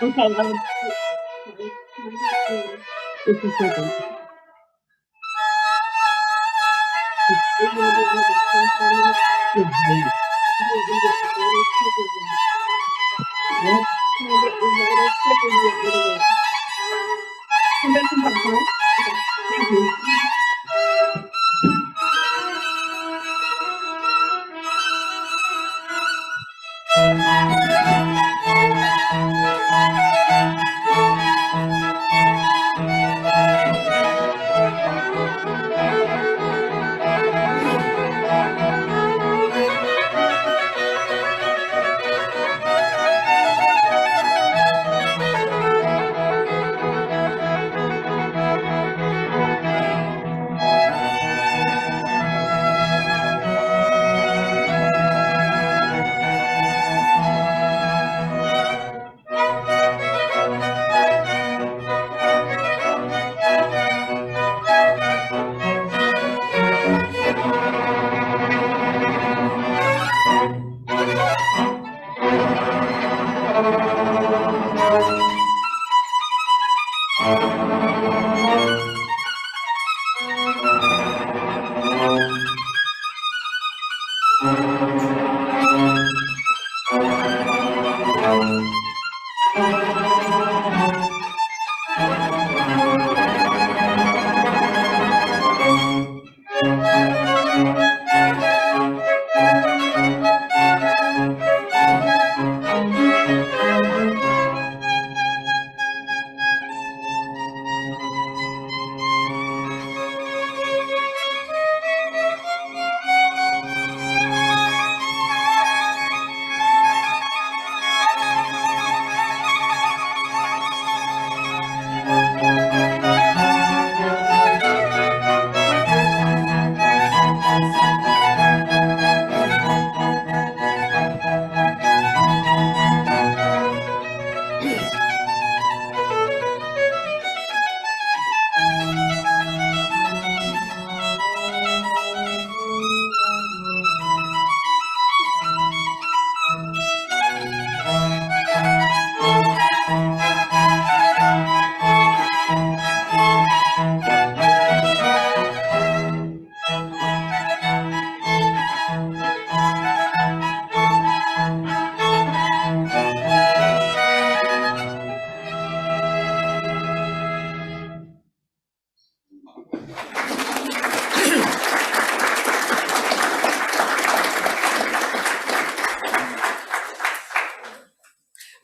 Okay, this is different. Thank you.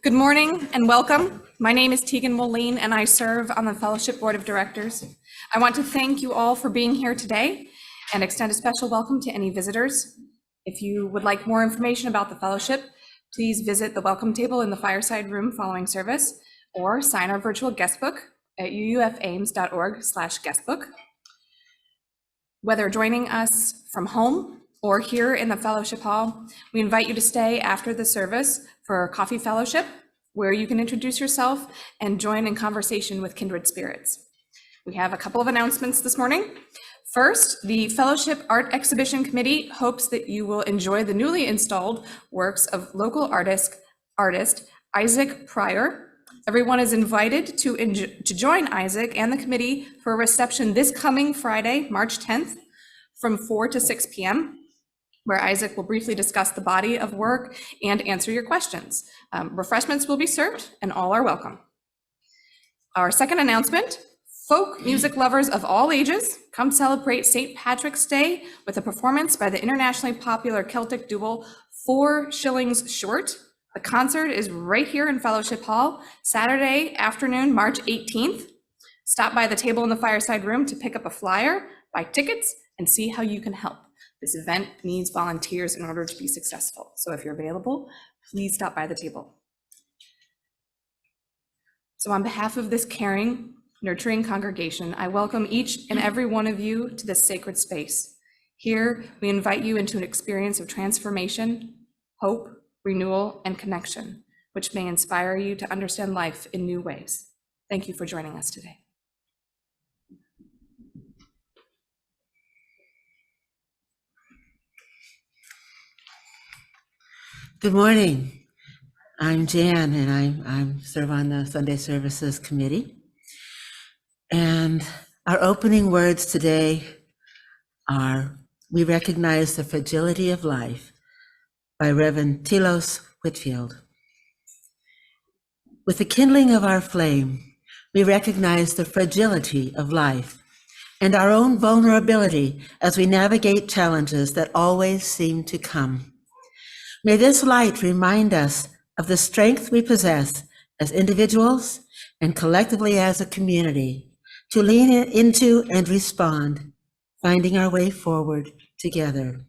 Good morning and welcome. My name is Tegan Moline and I serve on the Fellowship Board of Directors. I want to thank you all for being here today and extend a special welcome to any visitors. If you would like more information about the Fellowship, please visit the welcome table in the fireside room following service or sign our virtual guest book at uufames.org/guestbook. Whether joining us from home or here in the Fellowship Hall, we invite you to stay after the service for Coffee Fellowship, where you can introduce yourself and join in conversation with kindred spirits. We have a couple of announcements this morning. First, the Fellowship Art Exhibition Committee hopes that you will enjoy the newly installed works of local artist Isaac Pryor. Everyone is invited to join Isaac and the committee for a reception this coming Friday, March 10th, from 4 to 6 p.m., where Isaac will briefly discuss the body of work and answer your questions. Refreshments will be served and all are welcome. Our second announcement, folk music lovers of all ages, come celebrate St. Patrick's Day with a performance by the internationally popular Celtic duo 4 Shillings Short. The concert is right here in Fellowship Hall, Saturday afternoon, March 18th. Stop by the table in the fireside room to pick up a flyer, buy tickets, and see how you can help. This event needs volunteers in order to be successful. So if you're available, please stop by the table. So on behalf of this caring, nurturing congregation, I welcome each and every one of you to this sacred space. Here, we invite you into an experience of transformation, hope, renewal, and connection, which may inspire you to understand life in new ways. Thank you for joining us today. Good morning. I'm Jan, and I serve on the Sunday Services Committee. And our opening words today are, "We recognize the fragility of life," by Reverend Telos Whitfield. With the kindling of our flame, we recognize the fragility of life and our own vulnerability as we navigate challenges that always seem to come. May this light remind us of the strength we possess as individuals and collectively as a community to lean into and respond, finding our way forward together.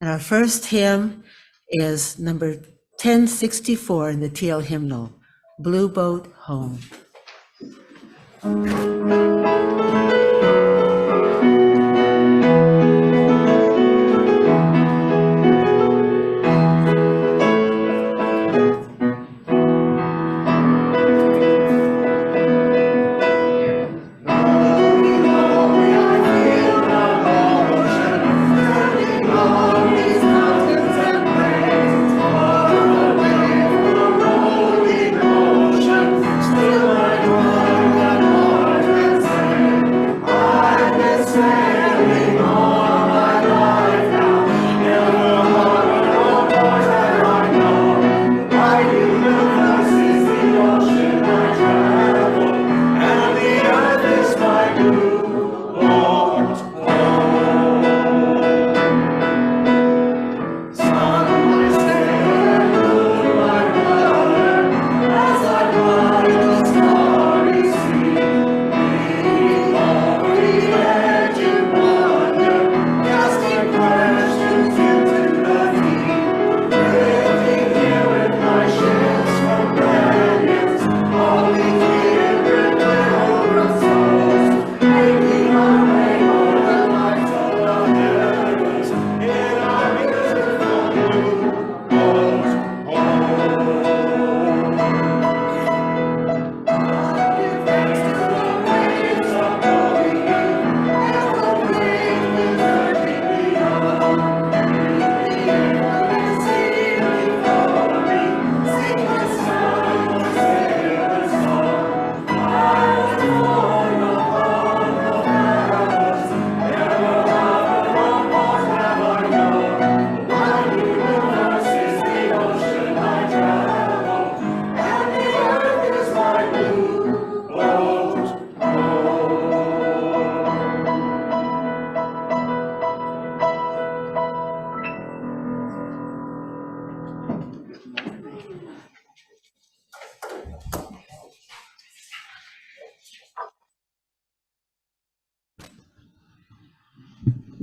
And our first hymn is number 1064 in the Teal hymnal, "Blue Boat Home."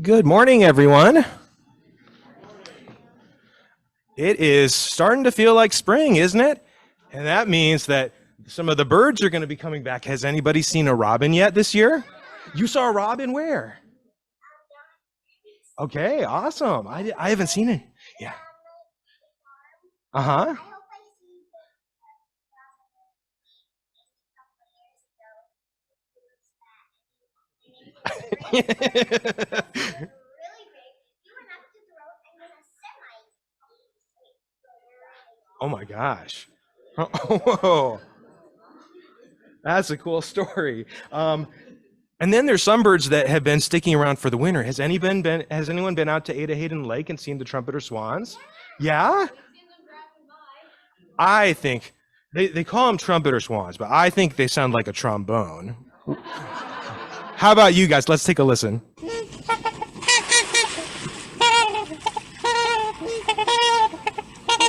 Good morning, everyone. It is starting to feel like spring, isn't it? And that means that some of the birds are going to be coming back. Has anybody seen a robin yet this year? You saw a robin where? Okay, awesome. I haven't seen it. Yeah. Uh-huh. Oh my gosh. Oh, that's a cool story. And then there's some birds that have been sticking around for the winter. Has anyone been out to Ada Hayden Lake and seen the trumpeter swans? Yeah? I think they call them trumpeter swans, but I think they sound like a trombone. How about you guys? Let's take a listen.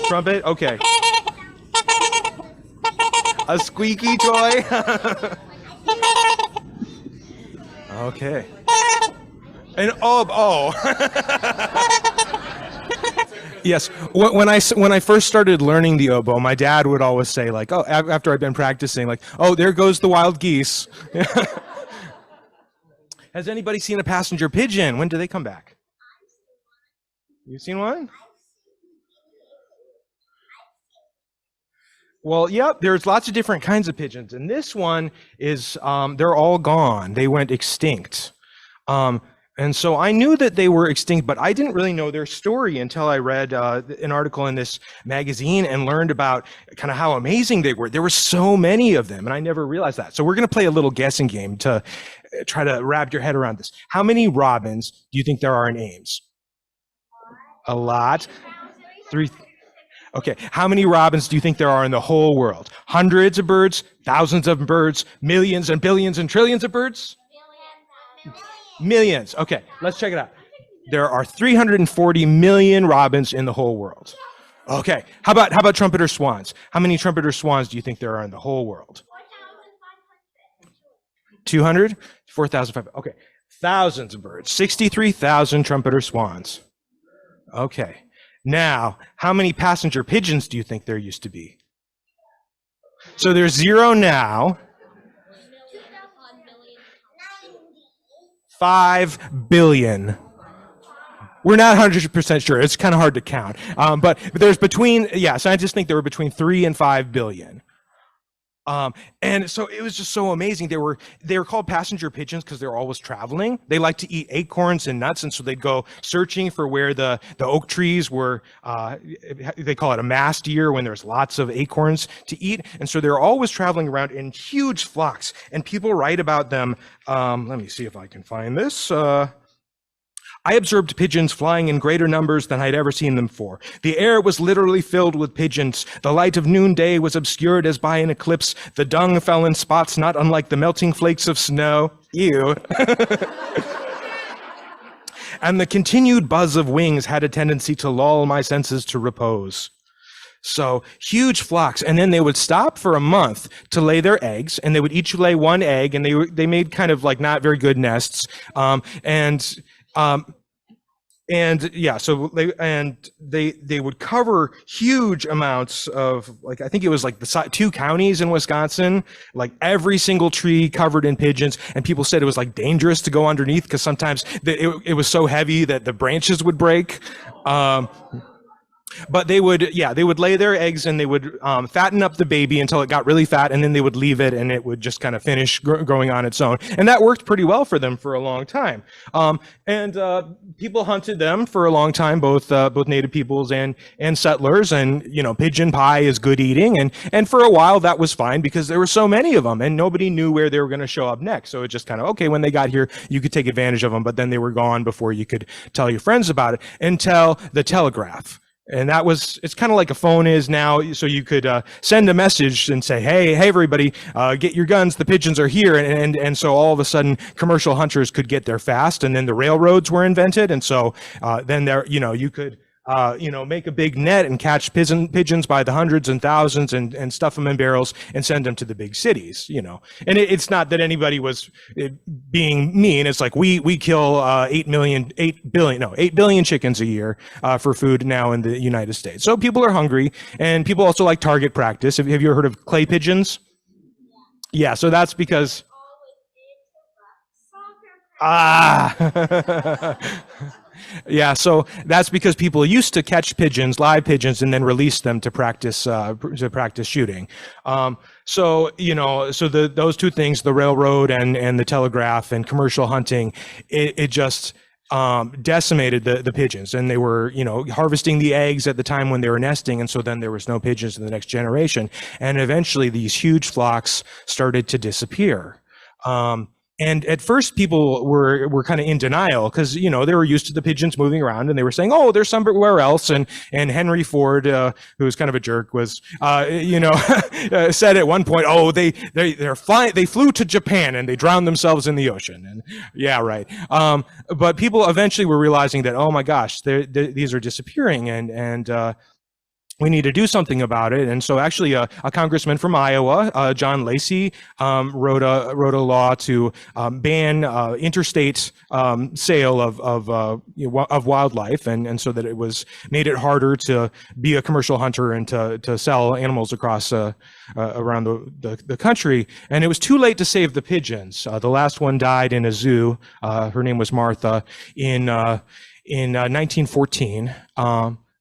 Trumpet? Okay. A squeaky toy. Okay. And oh. Yes. When I first started learning the oboe, my dad would always say, like, oh, after I'd been practicing, like, oh, there goes the wild geese. Has anybody seen a passenger pigeon? When do they come back? You've seen one? Well, yep, there's lots of different kinds of pigeons, and this one is, they're all gone. They went extinct. And so I knew that they were extinct, but I didn't really know their story until I read an article in this magazine and learned about kind of how amazing they were. There were so many of them, and I never realized that. So we're going to play a little guessing game to try to wrap your head around this. How many robins do you think there are in Ames? A lot. 3. Okay. How many robins do you think there are in the whole world? Hundreds of birds, thousands of birds, millions and billions and trillions of birds? Millions. Okay, let's check it out. There are 340 million robins in the whole world. Okay, how about trumpeter swans? How many trumpeter swans do you think there are in the whole world? 200? 4,500. Okay, thousands of birds. 63,000 trumpeter swans. Okay, now how many passenger pigeons do you think there used to be? So there's 0 now. 5 billion. We're not 100% sure. It's kind of hard to count. But there's scientists think there were between 3 and 5 billion. And so it was just so amazing. They were called passenger pigeons because they're always traveling. They like to eat acorns and nuts, and so they'd go searching for where the oak trees were. They call it a mast year when there's lots of acorns to eat, and so they're always traveling around in huge flocks. And people write about them. Let me see if I can find this. I observed pigeons flying in greater numbers than I'd ever seen them before. The air was literally filled with pigeons. The light of noonday was obscured as by an eclipse. The dung fell in spots not unlike the melting flakes of snow. Ew. And the continued buzz of wings had a tendency to lull my senses to repose. So huge flocks, and then they would stop for a month to lay their eggs, and they would each lay one egg, and they made kind of like not very good nests. So they would cover huge amounts of, like, I think it was like the 2 counties in Wisconsin, like every single tree covered in pigeons. And people said it was like dangerous to go underneath because sometimes it was so heavy that the branches would break. But they would lay their eggs, and they would fatten up the baby until it got really fat, and then they would leave it, and it would just kind of finish growing on its own. And that worked pretty well for them for a long time. People hunted them for a long time, both native peoples and settlers. And pigeon pie is good eating, and for a while that was fine because there were so many of them, and nobody knew where they were going to show up next. So it just kind of, okay, when they got here, you could take advantage of them, but then they were gone before you could tell your friends about it, until the telegraph. And it's kind of like a phone is now. So you could send a message and say, hey, everybody, get your guns. The pigeons are here. And so all of a sudden commercial hunters could get there fast. And then the railroads were invented. And so then you could make a big net and catch pigeons by the hundreds and thousands and stuff them in barrels and send them to the big cities, And it's not that anybody was being mean. It's like we kill 8 billion chickens a year for food now in the United States. So people are hungry, and people also like target practice. Have you ever heard of clay pigeons? Yeah, so that's because yeah, so that's because people used to catch pigeons, live pigeons, and then release them to practice shooting. So those two things, the railroad and the telegraph and commercial hunting, it just decimated the pigeons, and they were harvesting the eggs at the time when they were nesting, and so then there was no pigeons in the next generation, and eventually these huge flocks started to disappear. And at first people were kind of in denial because, they were used to the pigeons moving around, and they were saying, oh, there's somewhere else. And Henry Ford, who was kind of a jerk, was, said at one point, oh, they're flying, they flew to Japan and they drowned themselves in the ocean. And yeah, right. But people eventually were realizing that, oh my gosh, these are disappearing. And we need to do something about it. And so actually a congressman from Iowa, John Lacey, wrote a law to ban interstate sale of wildlife, and so that it was made it harder to be a commercial hunter and to sell animals across around the country. And it was too late to save the pigeons. The last one died in a zoo. Her name was Martha in 1914.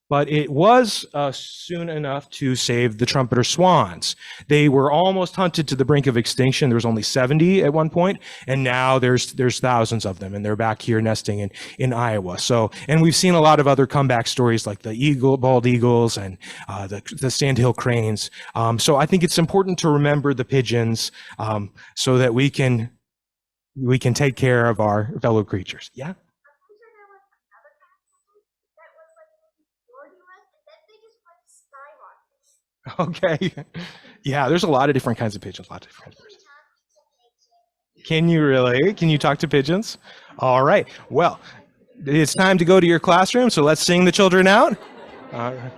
But it was soon enough to save the trumpeter swans. They were almost hunted to the brink of extinction. There was only 70 at one point, and now there's thousands of them, and they're back here nesting in Iowa. So, and we've seen a lot of other comeback stories like the bald eagles and the sandhill cranes. So I think it's important to remember the pigeons so that we can take care of our fellow creatures. Yeah. Okay. Yeah, there's a lot of different kinds of pigeons, lots of different kinds of birds. Can you really? Can you talk to pigeons? All right. Well, it's time to go to your classroom, so let's sing the children out. All right.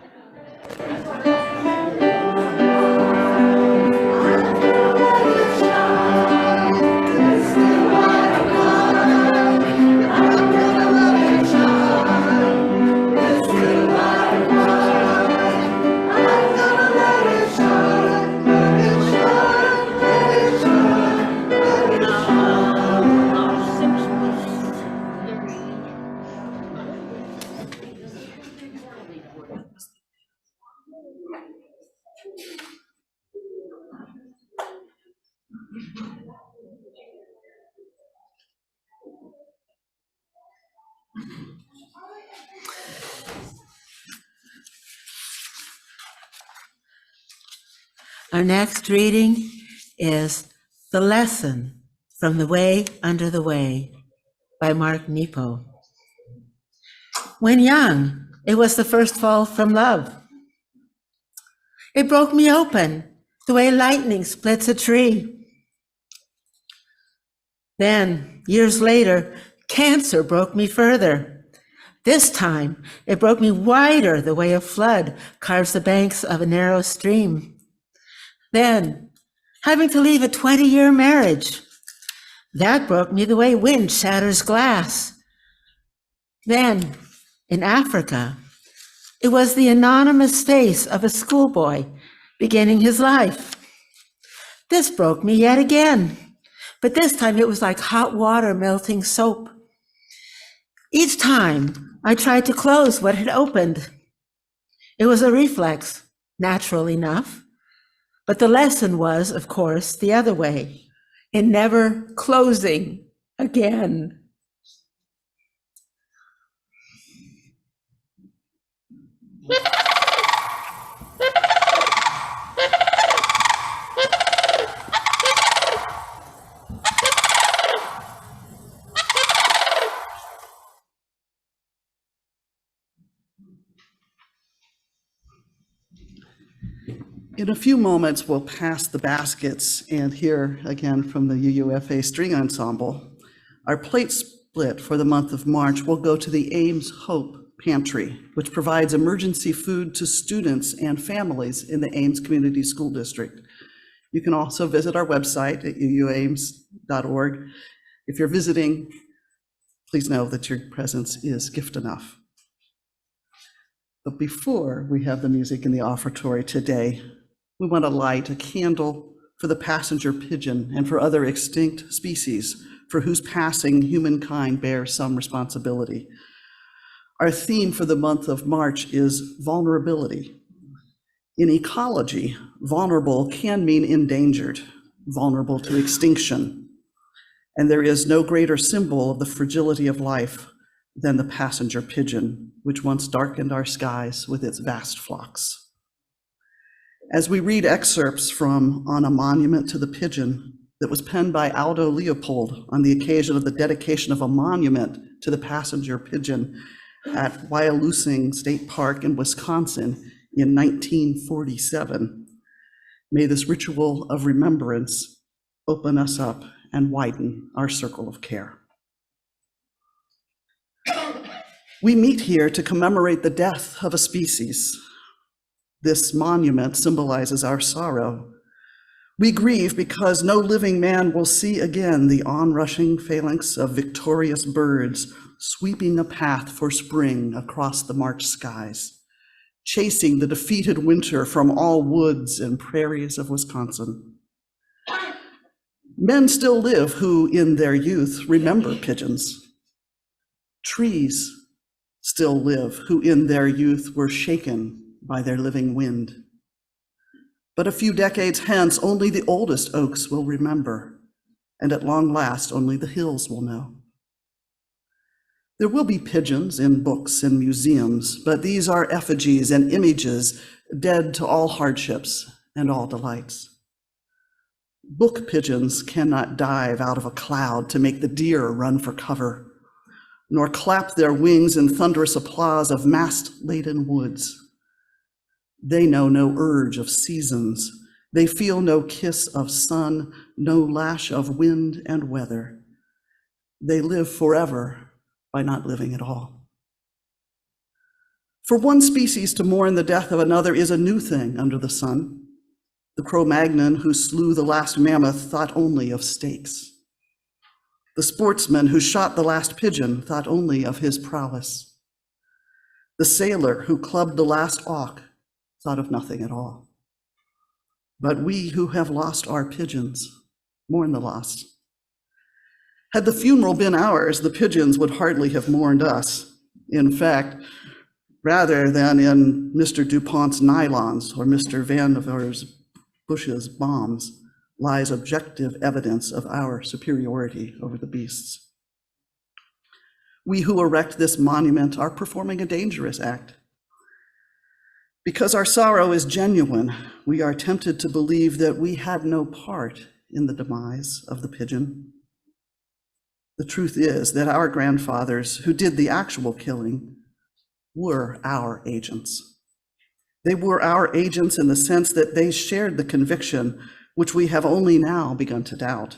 Our next reading is The Lesson from the Way Under the Way by Mark Nepo. When young, it was the first fall from love. It broke me open the way lightning splits a tree. Then, years later, cancer broke me further. This time, it broke me wider the way a flood carves the banks of a narrow stream. Then, having to leave a 20-year marriage, that broke me the way wind shatters glass. Then, in Africa, it was the anonymous face of a schoolboy beginning his life. This broke me yet again, but this time it was like hot water melting soap. Each time I tried to close what had opened. It was a reflex, natural enough. But the lesson was, of course, the other way, in never closing again. In a few moments, we'll pass the baskets and hear again from the UUFA String Ensemble. Our plate split for the month of March will go to the Ames Hope Pantry, which provides emergency food to students and families in the Ames Community School District. You can also visit our website at uuames.org. If you're visiting, please know that your presence is gift enough. But before we have the music in the offertory today, we want to light a candle for the passenger pigeon and for other extinct species for whose passing humankind bears some responsibility. Our theme for the month of March is vulnerability. In ecology, vulnerable can mean endangered, vulnerable to extinction. And there is no greater symbol of the fragility of life than the passenger pigeon, which once darkened our skies with its vast flocks. As we read excerpts from On a Monument to the Pigeon that was penned by Aldo Leopold on the occasion of the dedication of a monument to the passenger pigeon at Wyalusing State Park in Wisconsin in 1947, may this ritual of remembrance open us up and widen our circle of care. We meet here to commemorate the death of a species, This monument symbolizes our sorrow. We grieve because no living man will see again the onrushing phalanx of victorious birds sweeping a path for spring across the March skies, chasing the defeated winter from all woods and prairies of Wisconsin. Men still live who, in their youth, remember pigeons. Trees still live who, in their youth, were shaken by their living wind. But a few decades hence, only the oldest oaks will remember, and at long last, only the hills will know. There will be pigeons in books and museums, but these are effigies and images dead to all hardships and all delights. Book pigeons cannot dive out of a cloud to make the deer run for cover, nor clap their wings in thunderous applause of mast-laden woods. They know no urge of seasons. They feel no kiss of sun, no lash of wind and weather. They live forever by not living at all. For one species to mourn the death of another is a new thing under the sun. The Cro-Magnon who slew the last mammoth thought only of steaks. The sportsman who shot the last pigeon thought only of his prowess. The sailor who clubbed the last auk thought of nothing at all. But we who have lost our pigeons mourn the lost. Had the funeral been ours, the pigeons would hardly have mourned us. In fact, rather than in Mr. DuPont's nylons or Mr. Vannevar Bush's bombs, lies objective evidence of our superiority over the beasts. We who erect this monument are performing a dangerous act. Because our sorrow is genuine, we are tempted to believe that we had no part in the demise of the pigeon. The truth is that our grandfathers who did the actual killing were our agents. They were our agents in the sense that they shared the conviction, which we have only now begun to doubt,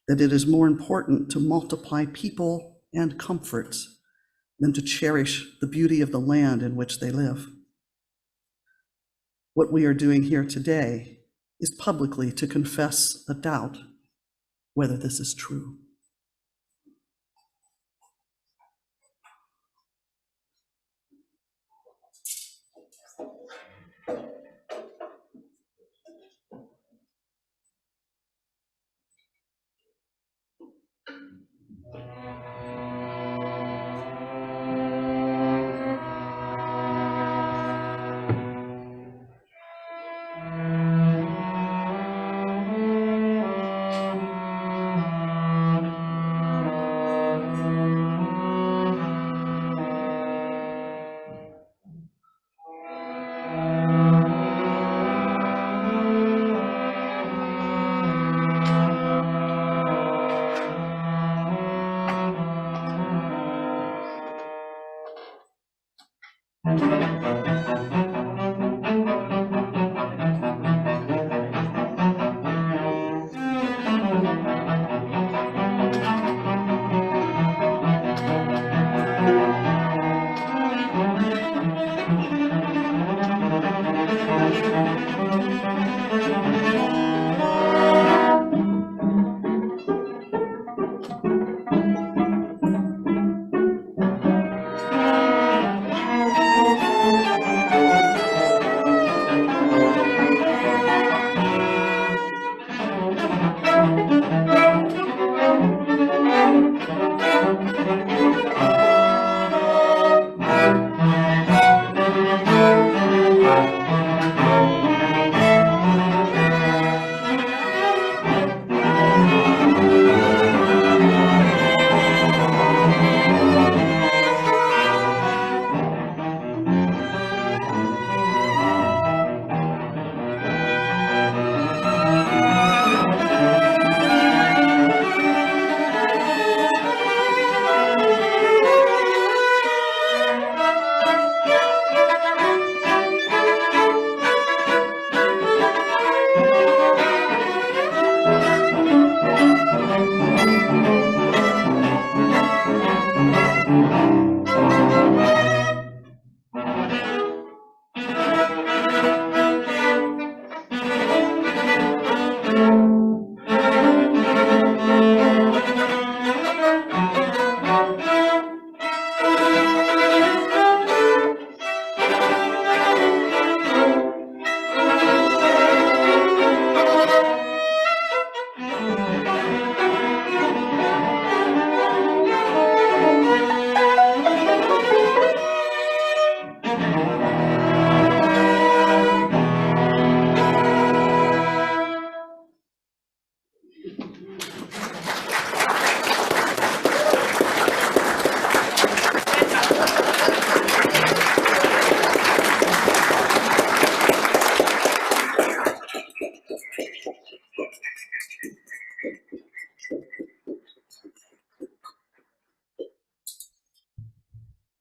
that it is more important to multiply people and comforts than to cherish the beauty of the land in which they live. What we are doing here today is publicly to confess a doubt whether this is true.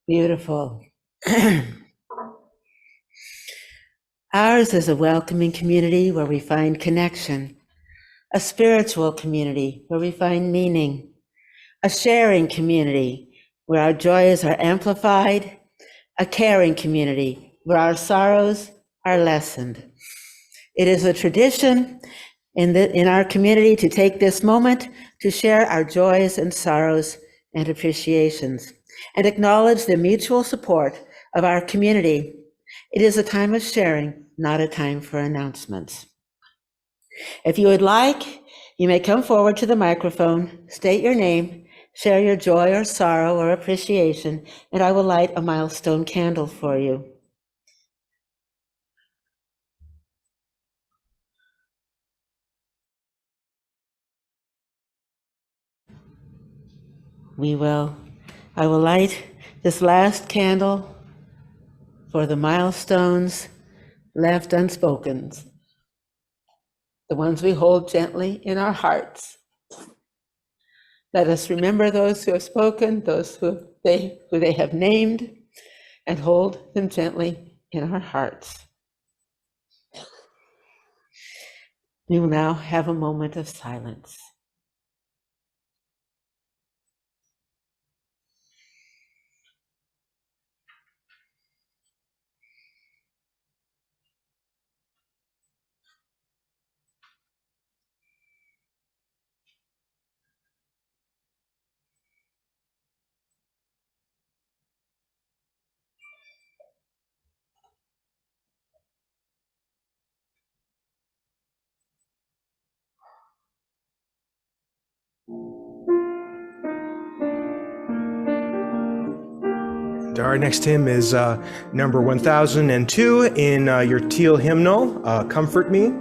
Beautiful. Ours is a welcoming community where we find connection, a spiritual community where we find meaning, a sharing community where our joys are amplified, a caring community where our sorrows are lessened. It is a tradition in our community to take this moment to share our joys and sorrows and appreciations and acknowledge the mutual support of our community. It is a time of sharing, not a time for announcements. If you would like, you may come forward to the microphone, state your name, share your joy or sorrow or appreciation, and I will light a milestone candle for you. I will light this last candle for the milestones left unspoken, the ones we hold gently in our hearts. Let us remember those who have spoken, those who they have named, and hold them gently in our hearts. We will now have a moment of silence. Our next hymn is number 1002 in your teal hymnal, Comfort Me.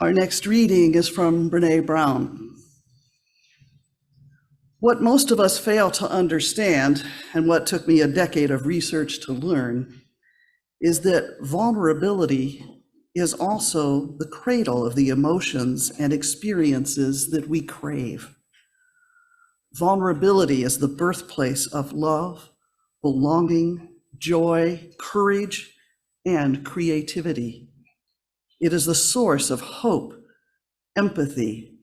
Our next reading is from Brené Brown. What most of us fail to understand, and what took me a decade of research to learn, is that vulnerability is also the cradle of the emotions and experiences that we crave. Vulnerability is the birthplace of love, belonging, joy, courage, and creativity. It is the source of hope, empathy,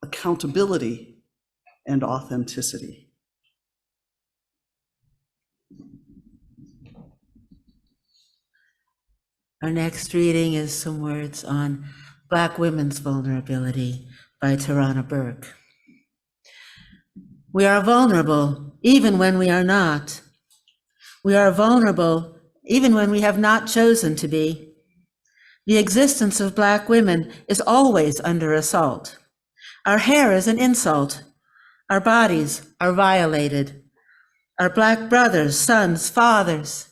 accountability, and authenticity. Our next reading is some words on Black women's vulnerability by Tarana Burke. We are vulnerable even when we are not. We are vulnerable even when we have not chosen to be. The existence of Black women is always under assault. Our hair is an insult. Our bodies are violated. Our Black brothers, sons, fathers,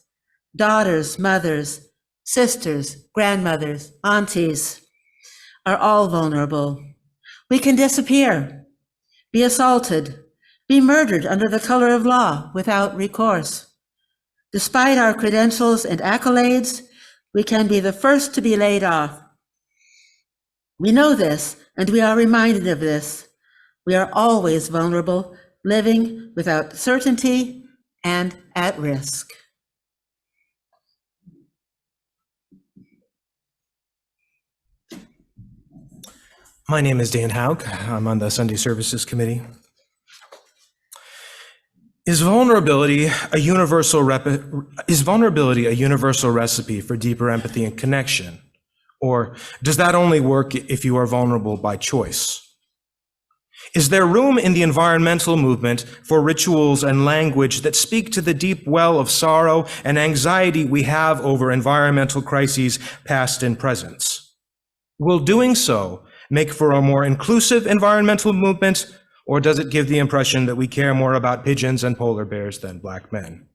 daughters, mothers, sisters, grandmothers, aunties are all vulnerable. We can disappear, be assaulted, be murdered under the color of law without recourse. Despite our credentials and accolades, we can be the first to be laid off. We know this, and we are reminded of this. We are always vulnerable, living without certainty and at risk. My name is Dan Haug. I'm on the Sunday Services Committee. Is vulnerability a universal recipe for deeper empathy and connection? Or does that only work if you are vulnerable by choice? Is there room in the environmental movement for rituals and language that speak to the deep well of sorrow and anxiety we have over environmental crises, past and present? Will doing so make for a more inclusive environmental movement, or does it give the impression that we care more about pigeons and polar bears than Black men?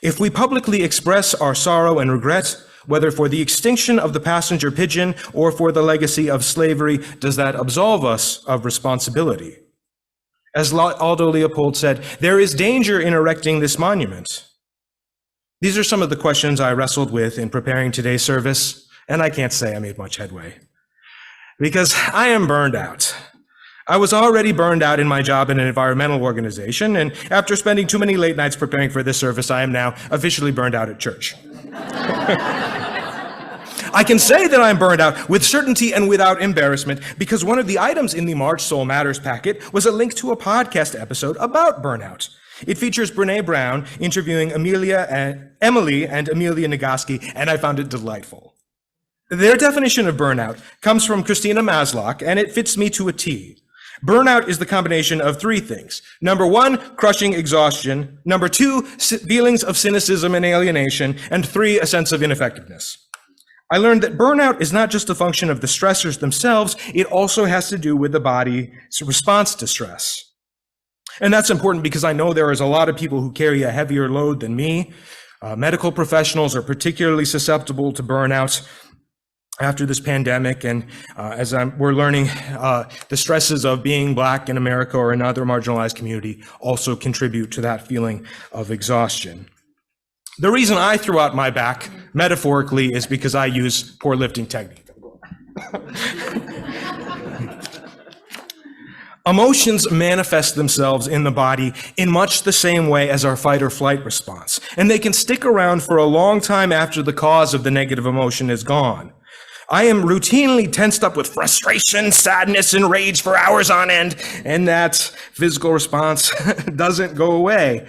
If we publicly express our sorrow and regret, whether for the extinction of the passenger pigeon or for the legacy of slavery, does that absolve us of responsibility? As Aldo Leopold said, there is danger in erecting this monument. These are some of the questions I wrestled with in preparing today's service, and I can't say I made much headway. Because I am burned out. I was already burned out in my job in an environmental organization, and after spending too many late nights preparing for this service, I am now officially burned out at church. I can say that I'm burned out with certainty and without embarrassment because one of the items in the March Soul Matters packet was a link to a podcast episode about burnout. It features Brene Brown interviewing Emily and Amelia Nagoski, and I found it delightful. Their definition of burnout comes from Christina Masloch, and it fits me to a T. Burnout is the combination of three things. Number one, crushing exhaustion. Number two, feelings of cynicism and alienation. And three, a sense of ineffectiveness. I learned that burnout is not just a function of the stressors themselves, it also has to do with the body's response to stress. And that's important because I know there is a lot of people who carry a heavier load than me. Medical professionals are particularly susceptible to burnout after this pandemic, and we're learning, the stresses of being Black in America or another marginalized community also contribute to that feeling of exhaustion. The reason I threw out my back, metaphorically, is because I use poor lifting technique. Emotions manifest themselves in the body in much the same way as our fight or flight response, and they can stick around for a long time after the cause of the negative emotion is gone. I am routinely tensed up with frustration, sadness, and rage for hours on end, and that physical response doesn't go away.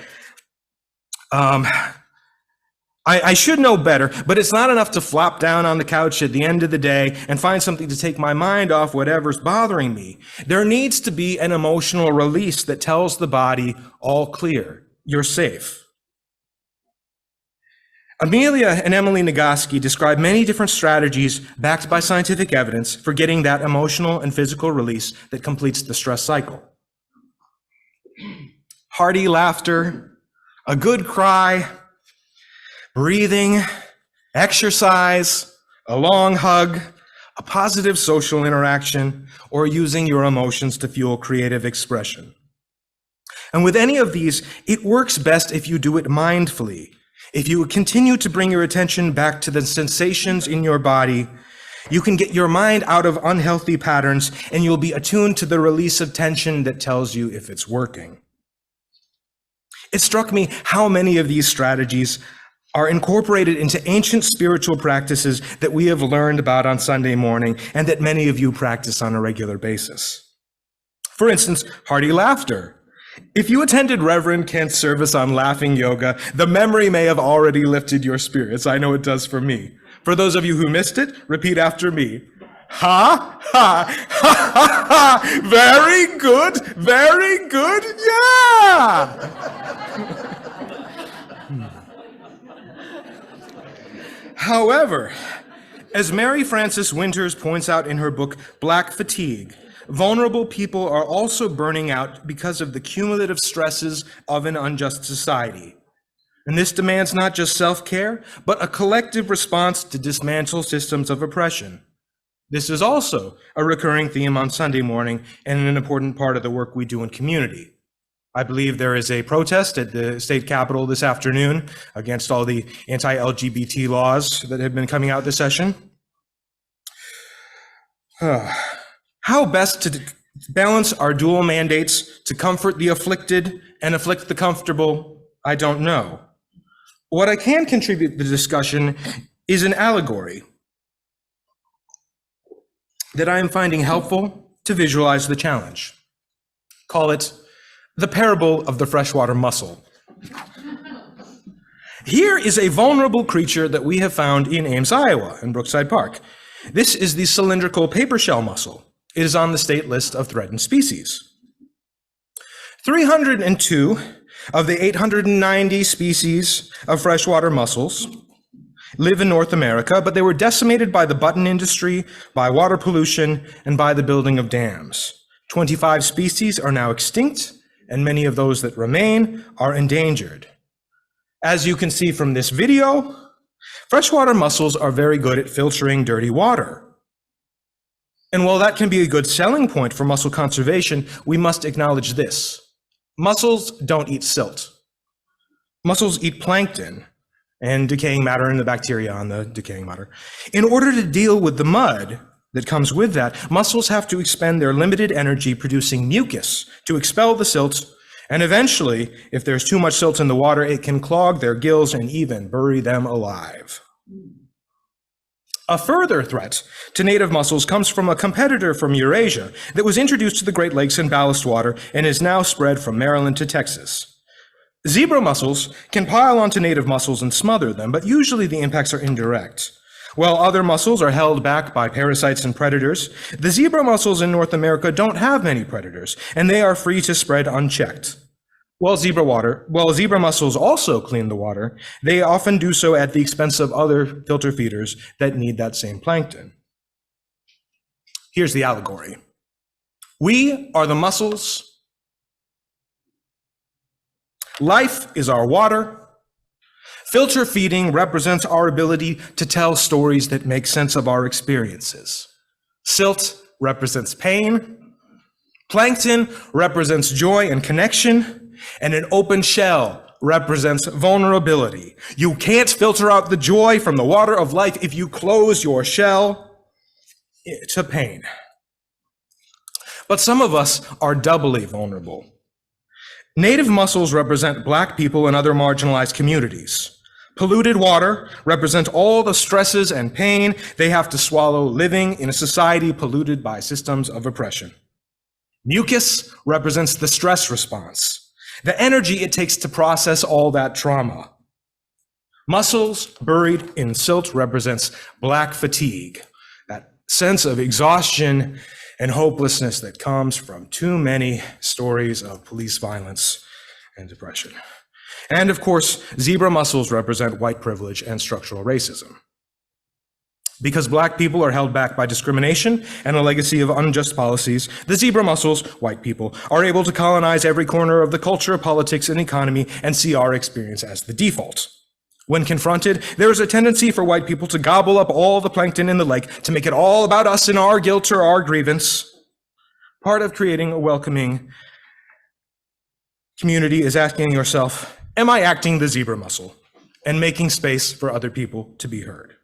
I should know better, but it's not enough to flop down on the couch at the end of the day and find something to take my mind off whatever's bothering me. There needs to be an emotional release that tells the body, all clear, you're safe. Amelia and Emily Nagoski describe many different strategies backed by scientific evidence for getting that emotional and physical release that completes the stress cycle. Hearty laughter, a good cry, breathing, exercise, a long hug, a positive social interaction, or using your emotions to fuel creative expression. And with any of these, it works best if you do it mindfully. If you continue to bring your attention back to the sensations in your body, you can get your mind out of unhealthy patterns and you'll be attuned to the release of tension that tells you if it's working. It struck me how many of these strategies are incorporated into ancient spiritual practices that we have learned about on Sunday morning and that many of you practice on a regular basis. For instance, hearty laughter. If you attended Reverend Kent's service on laughing yoga, the memory may have already lifted your spirits. I know it does for me. For those of you who missed it, repeat after me. Ha, ha, ha, ha, ha. Very good, very good, yeah! However, as Mary Frances Winters points out in her book, Black Fatigue, vulnerable people are also burning out because of the cumulative stresses of an unjust society. And this demands not just self-care, but a collective response to dismantle systems of oppression. This is also a recurring theme on Sunday morning and an important part of the work we do in community. I believe there is a protest at the state capitol this afternoon against all the anti-LGBT laws that have been coming out this session. How best to balance our dual mandates to comfort the afflicted and afflict the comfortable, I don't know. What I can contribute to the discussion is an allegory that I am finding helpful to visualize the challenge. Call it the parable of the freshwater mussel. Here is a vulnerable creature that we have found in Ames, Iowa, in Brookside Park. This is the cylindrical paper shell mussel. It is on the state list of threatened species. 302 of the 890 species of freshwater mussels live in North America, but they were decimated by the button industry, by water pollution, and by the building of dams. 25 species are now extinct, and many of those that remain are endangered. As you can see from this video, freshwater mussels are very good at filtering dirty water. And while that can be a good selling point for mussel conservation, we must acknowledge this. Mussels don't eat silt. Mussels eat plankton and decaying matter and the bacteria on the decaying matter. In order to deal with the mud that comes with that, mussels have to expend their limited energy producing mucus to expel the silt, and eventually, if there's too much silt in the water, it can clog their gills and even bury them alive. A further threat to native mussels comes from a competitor from Eurasia that was introduced to the Great Lakes in ballast water and is now spread from Maryland to Texas. Zebra mussels can pile onto native mussels and smother them, but usually the impacts are indirect. While other mussels are held back by parasites and predators, the zebra mussels in North America don't have many predators, and they are free to spread unchecked. While zebra mussels also clean the water, they often do so at the expense of other filter feeders that need that same plankton. Here's the allegory. We are the mussels. Life is our water. Filter feeding represents our ability to tell stories that make sense of our experiences. Silt represents pain. Plankton represents joy and connection. And an open shell represents vulnerability. You can't filter out the joy from the water of life if you close your shell to pain. But some of us are doubly vulnerable. Native mussels represent Black people and other marginalized communities. Polluted water represents all the stresses and pain they have to swallow living in a society polluted by systems of oppression. Mucus represents the stress response, the energy it takes to process all that trauma. Mussels buried in silt represents Black fatigue, that sense of exhaustion and hopelessness that comes from too many stories of police violence and depression. And of course, zebra mussels represent white privilege and structural racism. Because Black people are held back by discrimination and a legacy of unjust policies, the zebra mussels, white people, are able to colonize every corner of the culture, politics, and economy and see our experience as the default. When confronted, there is a tendency for white people to gobble up all the plankton in the lake, to make it all about us and our guilt or our grievance. Part of creating a welcoming community is asking yourself, am I acting the zebra mussel? and making space for other people to be heard.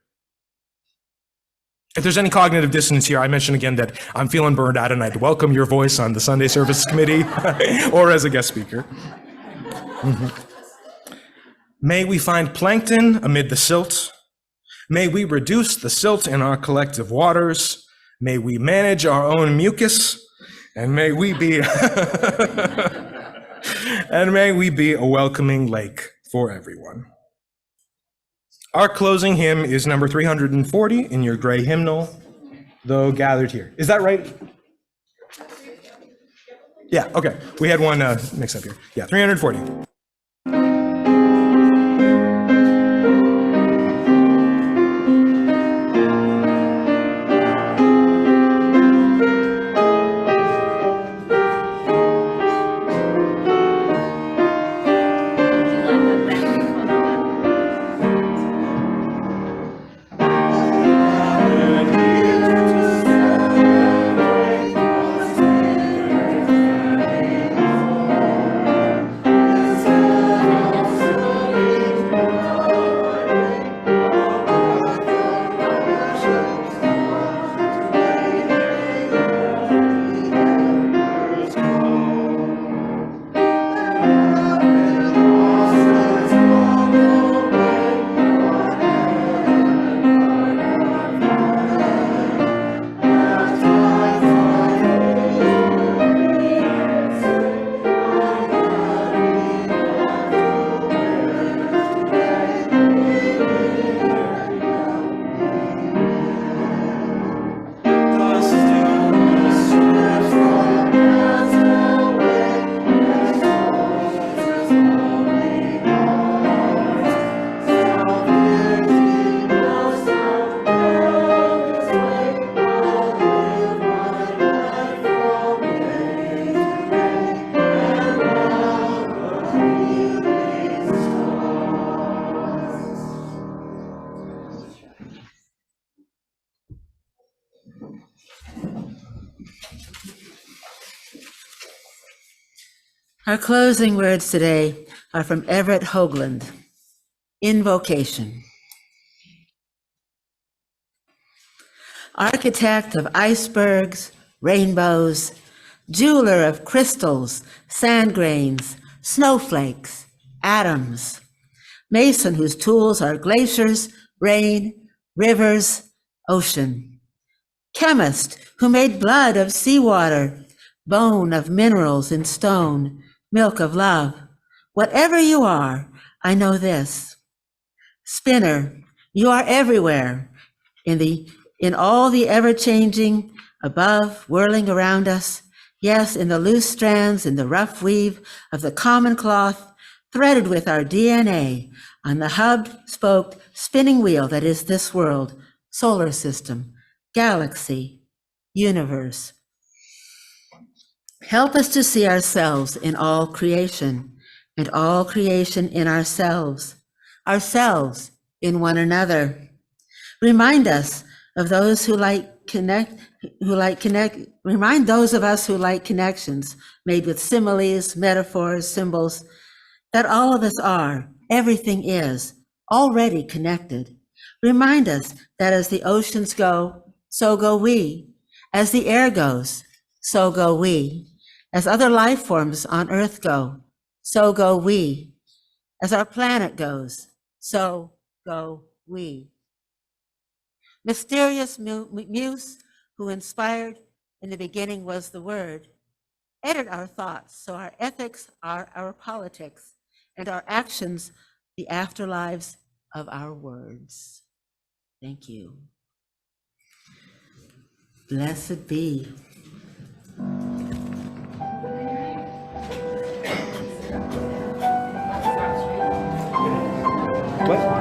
If there's any cognitive dissonance here, I mention again that I'm feeling burned out and I'd welcome your voice on the Sunday Service Committee or as a guest speaker. May we find plankton amid the silt. May we reduce the silt in our collective waters. May we manage our own mucus, and may we be and may we be a welcoming lake for everyone. Our closing hymn is number 340 in your gray hymnal, Though Gathered Here. Is that right? Yeah, okay. We had one mix up here. Yeah, 340. Our closing words today are from Everett Hoagland, Invocation. Architect of icebergs, rainbows, jeweler of crystals, sand grains, snowflakes, atoms, mason whose tools are glaciers, rain, rivers, ocean, chemist who made blood of seawater, bone of minerals in stone, milk of love. Whatever you are, I know this. Spinner, you are everywhere, in all the ever-changing, above, whirling around us, yes, in the loose strands, in the rough weave of the common cloth, threaded with our DNA on the hub-spoked spinning wheel that is this world, solar system, galaxy, universe. Help us to see ourselves in all creation, and all creation in ourselves in one another. Remind us of those remind those of us who like connections made with similes, metaphors, symbols, that all of us are, everything is, already connected. Remind us that as the oceans go, so go we. As the air goes, so go we. As other life forms on Earth go, so go we. As our planet goes, so go we. Mysterious muse who inspired in the beginning was the word. Edit our thoughts so our ethics are our politics and our actions the afterlives of our words. Thank you. Blessed be. What?